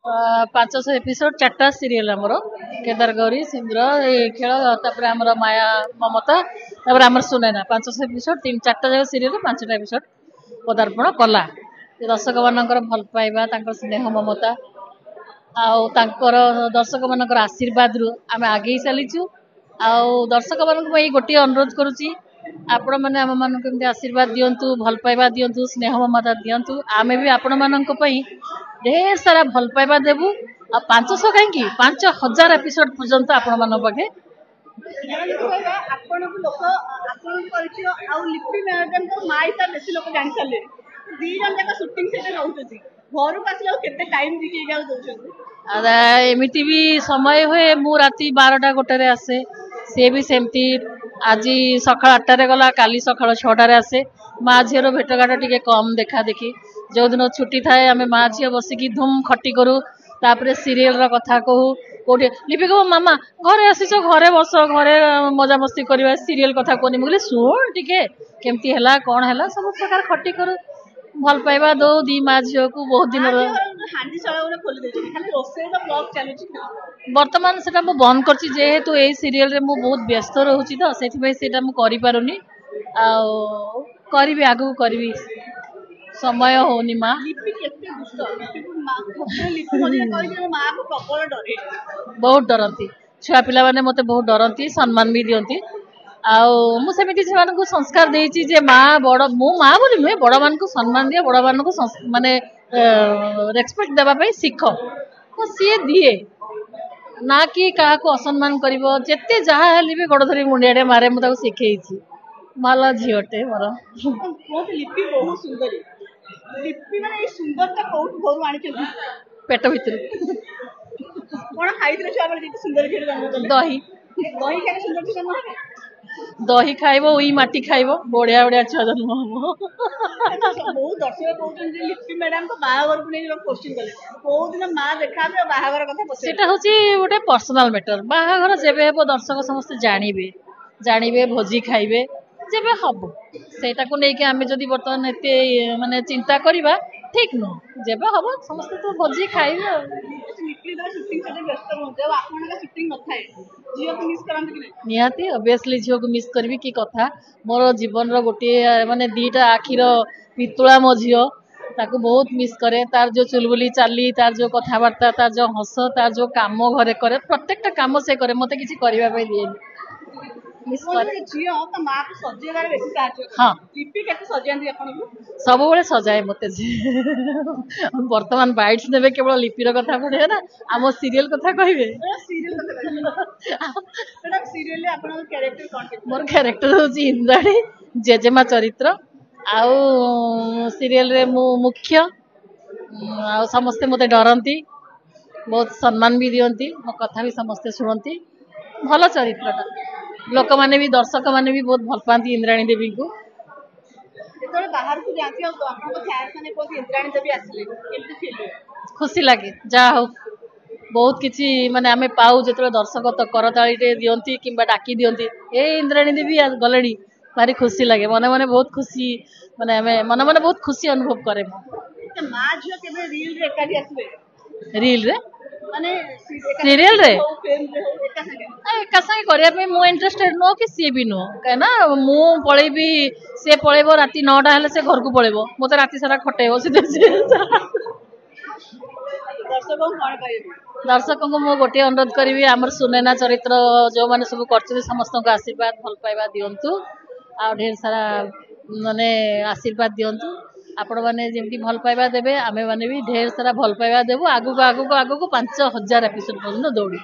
ପାଞ୍ଚଶହ episode 4ଟା serial ଆମର କେଦାର ଗୌରୀ ସିନ୍ଦୁର ଏଇ ଖେଳ ତାପରେ ଆମର ମାୟା ମମତା ତାପରେ ଆମର ସୁନैନା 500 ଏପିସୋଡ 4ଟା ଯାକ ସିରିଏଲ 5ଟା ଏପିସୋଡ ପଦାର୍ପଣ କଲା ଦର୍ଶକ ମାନଙ୍କର ଭଲ ପାଇବା ତାଙ୍କର ସ୍ନେହ ମମତା ଆଉ ତାଙ୍କର ଦର୍ଶକ ମାନଙ୍କର ଆଶୀର୍ବାଦରୁ ଆମେ ଆଗେଇ ଚାଲିଛୁ ଆଉ ଦର୍ଶକ ମାନଙ୍କ ପାଇଁ ଗୋଟିଏ ଅନୁରୋଧ କରୁଛି ଆପଣ ମାନେ ଆମ ମାନଙ୍କୁ ଏମିତି ଆଶୀର୍ବାଦ ଦିଅନ୍ତୁ ଭଲ ପାଇବା ଦିଅନ୍ତୁ ସ୍ନେହ ମମତା ଦିଅନ୍ତୁ ଆମେ ବି ଆପଣ ମାନଙ୍କ ପାଇଁ ढेर सारा भल पाइबा देबू आ 500 कहीं 5000 एपिसोड पर्यंत आपण मान पाखे एमती भी समय हुए मु राति 12टा गोटे आसे सी भी सेमती आज सका 8टारे गला काली सका 6टारे आसे माँ झीर भेटघाट टी कम देखा देखी जो दिन छुट्टी थाए आम माँ झी बसिकी धूम खटी करूँ तापर सीरियल कथा कहू कौटे लिपि कह मामा घरे आसीच घरे बस घरे मजा मस्ती करवा सीरियल कथा कहनी मुझे शुण टे केमती है कौन है सब प्रकार खटी करूँ भल पाइबा दो दी माँ झील को बहुत दिन बर्तमान से बंद कर जेहेतु यही सीरियल रे मु बहुत व्यस्त रोची तो से मुझे करी आगू करी समय होनी माँ बहुत डरती छुआ पिला माने मते बहुत डरती सम्मान भी दियंती आमती से संस्कार देती जे माँ बड़ मु माँ बोली नुहे बड़ मान को सम्मान दिए बड़ मान को माने रेस्पेक्ट देवाई शिख तो सी दिए ना कि क्या असम्मान कर जिते जहाँ भी गोड़ धरी मुंडिया मारे मुझे शिखई भल झीटे मोर पेट भर दही दही खाइब उई माटी खाइब बढ़िया बढ़िया छुआ जन्म सेटा हूँ गोटे पर्सनाल मैटर बाहाघर जेबे हेबो दर्शक समस्ते जानवे जानवे भोजी खाइबे जेबे हम सेटा को लेकिन आम जदि बर्तमान एत माने चिंता करवा ठीक नुह जेबे हम समस्ते तो भोजी खाइबे निहाती ऑब्वियसली झील को मिस करी कि कथा मोर जीवन रो गोटे माने दीटा आखिर पितुला मो झील ताको बहुत मिस करे तार जो चुलबुली चाली तार जो कथबार्ता तार जो हस तार जो काम घरे करे प्रत्येकटा काम से करे मते किसी करबा पे दिए सब बड़े सजाए मत बर्तमान बाइट्स ने केवल लिपिर कथा पड़े ना आम सीरियल कथा कहे मोर कैरेक्टर हूँ इंद्राणी जेजेमा चरित्र आउ सीरियल रे मु मुख्य आ समस्ते मते डरती बहुत सम्मान भी दियंती मो कथा भी समस्ते शुणती भल चरित्रटा लोक माने भी दर्शक माने भी बहुत भल पाती इंद्राणी देवी को खुशी लगे जा हो बहुत किसी माने आमे पाऊ जो दर्शक तो करताली दियंती कि डाकी दियंती ए इंद्राणी देवी गले भारी खुशी लगे मने मने बहुत खुशी माने मन मन बहुत खुशी अनुभव करे रील रे सीरियल रे एका संगे करने मु इंटरेस्टेड नुह कि सी भी नुह कहीं मु पलैबी सी पलैब राति 9टा हेले से घर को पलैब मत राति सारा खटेब दर्शक को मु गोटे अनुरोध करी आमर सुनैना चरित्र जो मैंने सब कर समस्त को आशीर्वाद भल पाइबा दिंतु आ ढेर सारा माने आशीर्वाद दिंतु आपण मैंने जमी भल पाइबा देवे आमे मैंने भी ढेर सारा भल पाइबा देवु आगु 5000 एपिसोड पर्यंत दौड़ू।